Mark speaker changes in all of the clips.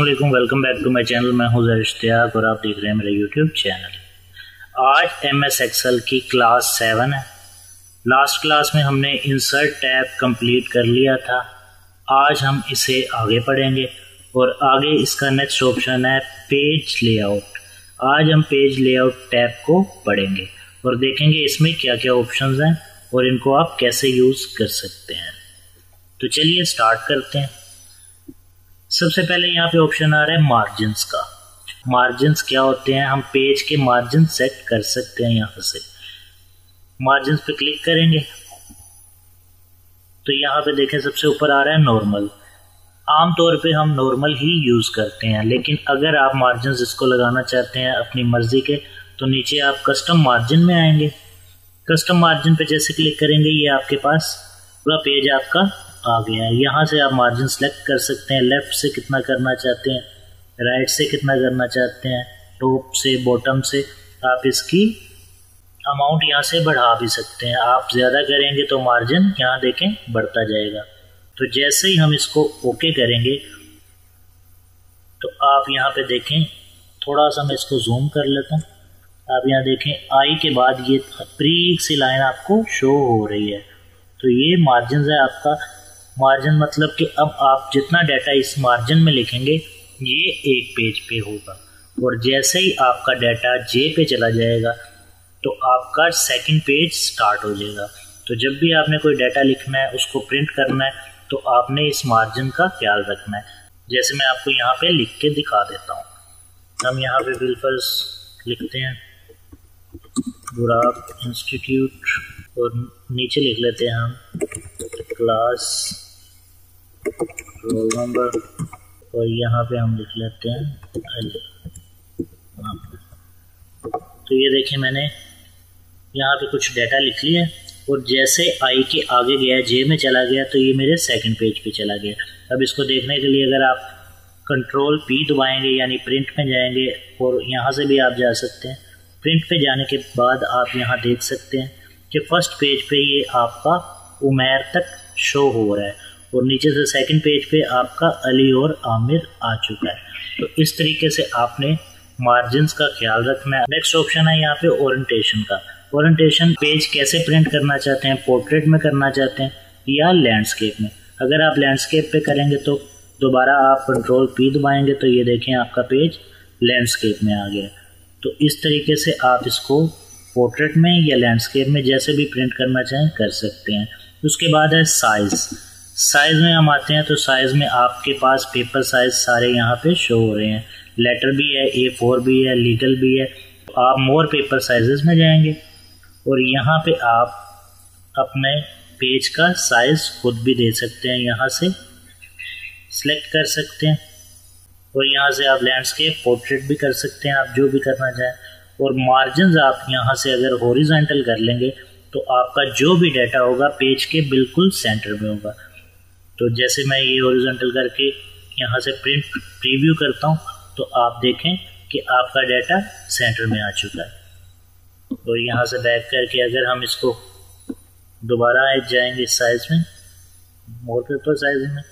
Speaker 1: अस्सलामुअलैकुम, welcome back to my channel. मैं हूं ज़हर इश्तियाक और आप देख रहे हैं मेरा यूट्यूब चैनल। आज MS एक्सेल की क्लास 7 है। लास्ट क्लास में हमने इंसर्ट टैब कंप्लीट कर लिया था। आज हम इसे आगे पढ़ेंगे और आगे इसका नेक्स्ट ऑप्शन है पेज लेआउट। आज हम पेज लेआउट टैब को पढ़ेंगे और देखेंगे इसमें क्या क्या ऑप्शंस हैं और इनको आप कैसे यूज़ कर सकते हैं। तो चलिए स्टार्ट करते हैं। सबसे पहले यहाँ पे ऑप्शन आ रहा है मार्जिन्स का। मार्जिन्स क्या होते हैं? हम पेज के मार्जिन सेट कर सकते हैं। यहाँ से मार्जिन्स पे क्लिक करेंगे तो यहाँ पे देखें सबसे ऊपर आ रहा है नॉर्मल। आमतौर पे हम नॉर्मल ही यूज़ करते हैं, लेकिन अगर आप मार्जिन्स इसको लगाना चाहते हैं अपनी मर्जी के तो नीचे आप कस्टम मार्जिन में आएंगे। कस्टम मार्जिन पे जैसे क्लिक करेंगे ये आपके पास पूरा पेज आपका आ गया है। यहाँ से आप मार्जिन सेलेक्ट कर सकते हैं। लेफ्ट से कितना करना चाहते हैं, राइट से कितना करना चाहते हैं, टॉप से बॉटम से आप इसकी अमाउंट यहाँ से बढ़ा भी सकते हैं। आप ज़्यादा करेंगे तो मार्जिन यहाँ देखें बढ़ता जाएगा। तो जैसे ही हम इसको ओके करेंगे तो आप यहाँ पे देखें, थोड़ा सा मैं इसको जूम कर लेता हूँ। आप यहाँ देखें आई के बाद ये बारीक सी लाइन आपको शो हो रही है। तो ये मार्जिन है आपका। मार्जिन मतलब कि अब आप जितना डाटा इस मार्जिन में लिखेंगे ये एक पेज पे होगा और जैसे ही आपका डाटा जे पे चला जाएगा तो आपका सेकंड पेज स्टार्ट हो जाएगा। तो जब भी आपने कोई डाटा लिखना है, उसको प्रिंट करना है, तो आपने इस मार्जिन का ख्याल रखना है। जैसे मैं आपको यहाँ पे लिख के दिखा देता हूँ। हम यहाँ पे बिलफर्स लिखते हैं बुराक इंस्टीट्यूट और नीचे लिख लेते हैं हम क्लास रोल नंबर और यहाँ पे हम लिख लेते हैं तो ये देखें मैंने यहाँ पे कुछ डाटा लिख लिया और जैसे आई के आगे गया, जे में चला गया, तो ये मेरे सेकंड पेज पे चला गया। अब इसको देखने के लिए अगर आप कंट्रोल P दबाएंगे यानी प्रिंट में जाएंगे और यहाँ से भी आप जा सकते हैं। प्रिंट पे जाने के बाद आप यहाँ देख सकते हैं कि फर्स्ट पेज पे ये आपका उमैर तक शो हो रहा है और नीचे से सेकंड पेज पे आपका अली और आमिर आ चुका है। तो इस तरीके से आपने मार्जिन्स का ख्याल रखना है। नेक्स्ट ऑप्शन है यहाँ पे ओरिएंटेशन का। ओरिएंटेशन पेज कैसे प्रिंट करना चाहते हैं, पोर्ट्रेट में करना चाहते हैं या लैंडस्केप में। अगर आप लैंडस्केप पे करेंगे तो दोबारा आप कंट्रोल P दबाएंगे तो ये देखें आपका पेज लैंडस्केप में आ गया। तो इस तरीके से आप इसको पोर्ट्रेट में या लैंडस्केप में जैसे भी प्रिंट करना चाहें कर सकते हैं। उसके बाद है साइज़। साइज़ में हम आते हैं तो साइज़ में आपके पास पेपर साइज़ सारे यहाँ पे शो हो रहे हैं। लेटर भी है, A4 भी है, लीगल भी है। तो आप मोर पेपर साइजेस में जाएंगे और यहाँ पे आप अपने पेज का साइज़ खुद भी दे सकते हैं। यहाँ से सिलेक्ट कर सकते हैं और यहाँ से आप लैंडस्केप, पोर्ट्रेट भी कर सकते हैं, आप जो भी करना चाहें। और मार्जिन्स आप यहाँ से अगर हॉरिजॉन्टल कर लेंगे तो आपका जो भी डाटा होगा पेज के बिल्कुल सेंटर में होगा। तो जैसे मैं ये हॉरिजॉन्टल करके यहाँ से प्रिंट प्रीव्यू करता हूँ तो आप देखें कि आपका डाटा सेंटर में आ चुका है। तो यहाँ से बैक करके अगर हम इसको दोबारा जाएंगे साइज में, मोर पेपर साइज में,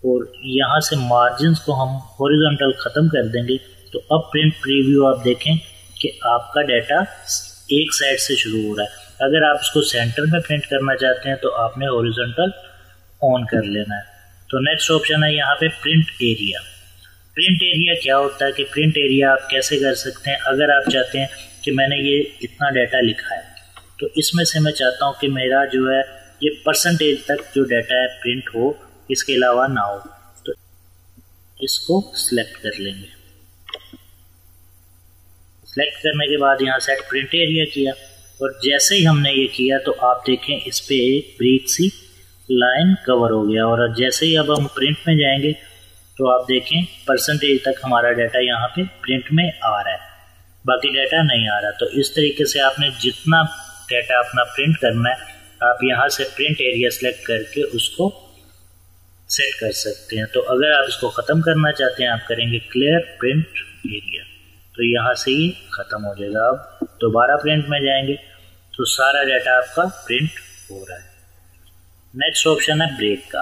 Speaker 1: और यहाँ से मार्जिन्स को हम हॉरिजॉन्टल ख़त्म कर देंगे तो अब प्रिंट प्रीव्यू आप देखें कि आपका डाटा एक साइड से शुरू हो रहा है। अगर आप इसको सेंटर में प्रिंट करना चाहते हैं तो आपने हॉरिजॉन्टल ऑन कर लेना है। तो नेक्स्ट ऑप्शन है यहाँ पे प्रिंट एरिया। प्रिंट एरिया क्या होता है कि प्रिंट एरिया आप कैसे कर सकते हैं? अगर आप चाहते हैं कि मैंने ये इतना डाटा लिखा है तो इसमें से मैं चाहता हूँ कि मेरा जो है ये परसेंटेज तक जो डाटा है प्रिंट हो, इसके अलावा ना हो, तो इसको सिलेक्ट कर लेंगे। सिलेक्ट करने के बाद यहाँ सेट प्रिंट एरिया किया और जैसे ही हमने ये किया तो आप देखें इस पर एक ब्रीक सी लाइन कवर हो गया। और जैसे ही अब हम प्रिंट में जाएंगे तो आप देखें परसेंटेज तक हमारा डाटा यहाँ पे प्रिंट में आ रहा है, बाकी डाटा नहीं आ रहा। तो इस तरीके से आपने जितना डाटा अपना प्रिंट करना है आप यहाँ से प्रिंट एरिया सेलेक्ट करके उसको सेट कर सकते हैं। तो अगर आप इसको ख़त्म करना चाहते हैं आप करेंगे क्लियर प्रिंट एरिया, तो यहाँ से ये ख़त्म हो जाएगा। अब दोबारा प्रिंट में जाएंगे तो सारा डाटा आपका प्रिंट हो रहा है। नेक्स्ट ऑप्शन है ब्रेक का।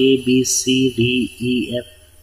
Speaker 1: ABCDEF